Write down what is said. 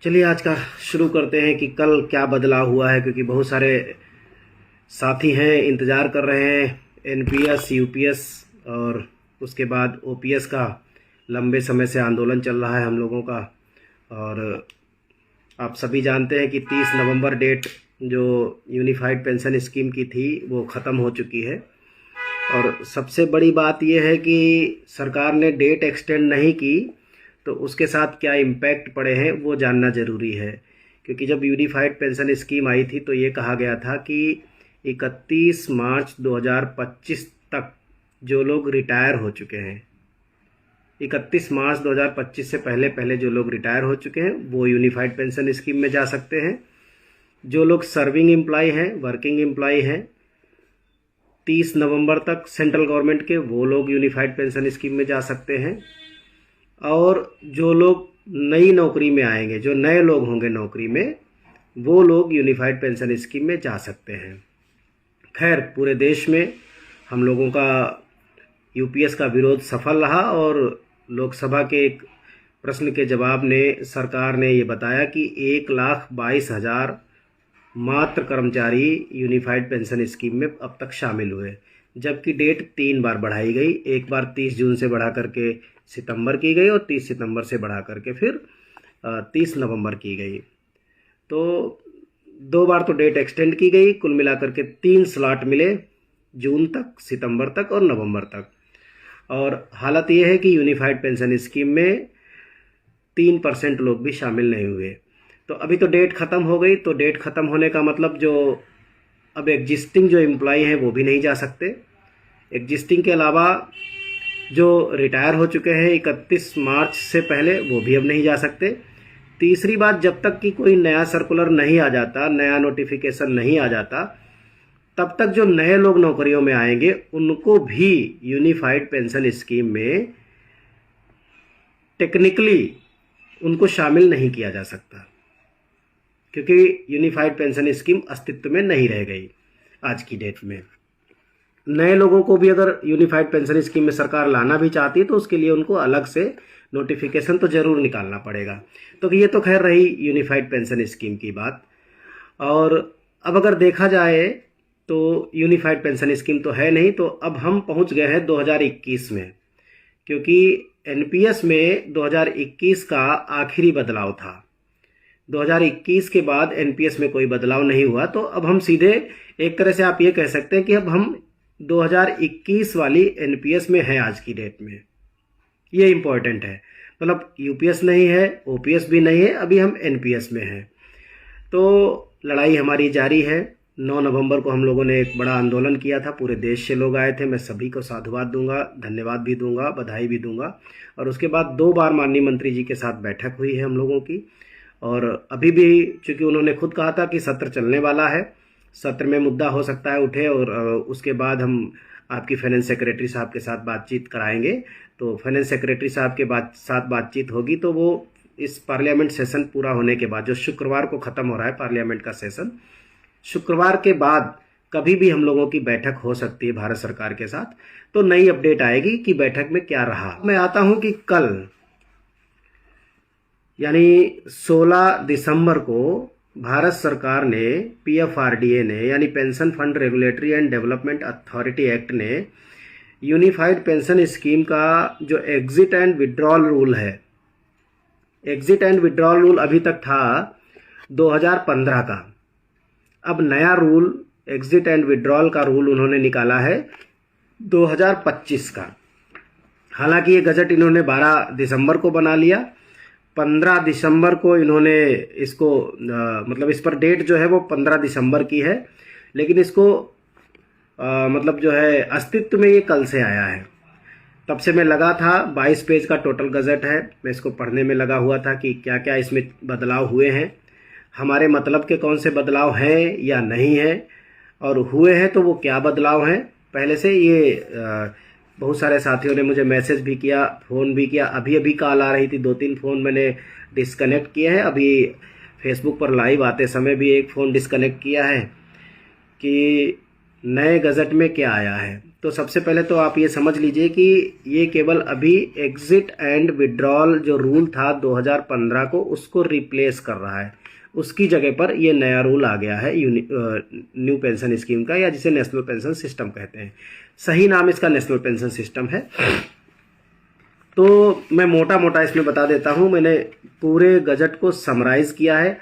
चलिए आज का शुरू करते हैं कि कल क्या बदलाव हुआ है, क्योंकि बहुत सारे साथी हैं इंतज़ार कर रहे हैं। एनपीएस, यूपीएस और उसके बाद ओपीएस का लंबे समय से आंदोलन चल रहा है हम लोगों का। और आप सभी जानते हैं कि 30 नवंबर डेट जो यूनिफाइड पेंशन स्कीम की थी वो ख़त्म हो चुकी है। और सबसे बड़ी बात यह है कि सरकार ने डेट एक्सटेंड नहीं की, तो उसके साथ क्या इम्पैक्ट पड़े हैं वो जानना ज़रूरी है। क्योंकि जब यूनिफाइड पेंशन स्कीम आई थी तो ये कहा गया था कि 31 मार्च 2025 तक जो लोग रिटायर हो चुके हैं, 31 मार्च 2025 से पहले पहले जो लोग रिटायर हो चुके हैं वो यूनिफाइड पेंशन स्कीम में जा सकते हैं। जो लोग सर्विंग एम्प्लॉय हैं, वर्किंग एम्प्लॉय हैं, 30 नवंबर तक सेंट्रल गवर्नमेंट के, वो लोग यूनिफाइड पेंशन स्कीम में जा सकते हैं। और जो लोग नई नौकरी में आएंगे, जो नए लोग होंगे नौकरी में, वो लोग यूनिफाइड पेंशन स्कीम में जा सकते हैं। खैर, पूरे देश में हम लोगों का यूपीएस का विरोध सफल रहा और लोकसभा के एक प्रश्न के जवाब ने सरकार ने ये बताया कि 1,22,000 मात्र कर्मचारी यूनिफाइड पेंशन स्कीम में अब तक शामिल हुए, जबकि डेट 3 बार बढ़ाई गई। एक बार 30 जून से बढ़ा करके सितंबर की गई और 30 सितंबर से बढ़ा करके फिर 30 नवंबर की गई। तो 2 बार तो डेट एक्सटेंड की गई। कुल मिलाकर के 3 स्लॉट मिले, जून तक, सितंबर तक और नवंबर तक। और हालत यह है कि यूनिफाइड पेंशन स्कीम में 3% लोग भी शामिल नहीं हुए। तो अभी तो डेट ख़त्म हो गई, तो डेट ख़त्म होने का मतलब जो अब एग्जिस्टिंग जो एम्प्लॉय हैं वो भी नहीं जा सकते। एग्जिस्टिंग के अलावा जो रिटायर हो चुके हैं 31 मार्च से पहले, वो भी अब नहीं जा सकते। तीसरी बात, जब तक कि कोई नया सर्कुलर नहीं आ जाता, नया नोटिफिकेशन नहीं आ जाता, तब तक जो नए लोग नौकरियों में आएंगे उनको भी यूनिफाइड पेंशन स्कीम में टेक्निकली उनको शामिल नहीं किया जा सकता, क्योंकि यूनिफाइड पेंशन स्कीम अस्तित्व में नहीं रह गई आज की डेट में। नए लोगों को भी अगर यूनिफाइड पेंशन स्कीम में सरकार लाना भी चाहती है तो उसके लिए उनको अलग से नोटिफिकेशन तो ज़रूर निकालना पड़ेगा। तो ये तो खैर रही यूनिफाइड पेंशन स्कीम की बात। और अब अगर देखा जाए तो यूनिफाइड पेंशन स्कीम तो है नहीं, तो अब हम पहुंच गए हैं 2021 में, क्योंकि एनपीएस में 2021 का आखिरी बदलाव था। 2021 के बाद एनपीएस में कोई बदलाव नहीं हुआ। तो अब हम सीधे एक तरह से आप ये कह सकते हैं कि अब हम 2021 वाली एनपीएस में हैं आज की डेट में। ये इम्पोर्टेंट है, मतलब यूपीएस नहीं है, ओपीएस भी नहीं है, अभी हम एनपीएस में हैं। तो लड़ाई हमारी जारी है। 9 नवंबर को हम लोगों ने एक बड़ा आंदोलन किया था, पूरे देश से लोग आए थे। मैं सभी को साधुवाद दूंगा, धन्यवाद भी दूंगा, बधाई भी दूंगा। और उसके बाद 2 बार माननीय मंत्री जी के साथ बैठक हुई है हम लोगों की। और अभी भी चूँकि उन्होंने खुद कहा था कि सत्र चलने वाला है, सत्र में मुद्दा हो सकता है उठे, और उसके बाद हम आपकी फाइनेंस सेक्रेटरी साहब के साथ बातचीत कराएंगे। तो फाइनेंस सेक्रेटरी साहब के साथ बातचीत होगी, तो वो इस पार्लियामेंट सेशन पूरा होने के बाद, जो शुक्रवार को ख़त्म हो रहा है पार्लियामेंट का सेशन, शुक्रवार के बाद कभी भी हम लोगों की बैठक हो सकती है भारत सरकार के साथ। तो नई अपडेट आएगी कि बैठक में क्या रहा। मैं आता हूं कि कल यानी 16 दिसंबर को भारत सरकार ने, पीएफआरडीए ने, यानी pension fund regulatory and development authority act ने, यूनिफाइड पेंशन स्कीम का जो एग्जिट एंड विड्रॉल रूल है, एग्जिट एंड विड्रॉल रूल अभी तक था 2015 का। अब नया रूल, एग्जिट एंड विड्रॉल का रूल उन्होंने निकाला है 2025 का। हालांकि ये गजट इन्होंने 12 दिसंबर को बना लिया। 15 दिसंबर को इन्होंने इसको मतलब इस पर डेट जो है वो 15 दिसंबर की है, लेकिन इसको मतलब जो है अस्तित्व में ये कल से आया है। तब से मैं लगा था, 22 पेज का टोटल गजट है, मैं इसको पढ़ने में लगा हुआ था कि क्या क्या इसमें बदलाव हुए हैं, हमारे मतलब के कौन से बदलाव हैं या नहीं हैं, और हुए हैं तो वो क्या बदलाव हैं। पहले से ये बहुत सारे साथियों ने मुझे मैसेज भी किया, फ़ोन भी किया। अभी अभी कॉल आ रही थी, 2-3 फ़ोन मैंने डिस्कनेक्ट किए हैं। अभी फेसबुक पर लाइव आते समय भी एक फ़ोन डिस्कनेक्ट किया है कि नए गजट में क्या आया है। तो सबसे पहले तो आप ये समझ लीजिए कि ये केवल अभी एग्जिट एंड विड्रॉल जो रूल था 2015 को, उसको रिप्लेस कर रहा है। उसकी जगह पर ये नया रूल आ गया है न्यू पेंशन स्कीम का, या जिसे नेशनल पेंशन सिस्टम कहते हैं। सही नाम इसका नेशनल पेंशन सिस्टम है। तो मैं मोटा मोटा इसमें बता देता हूँ। मैंने पूरे गजट को समराइज किया है।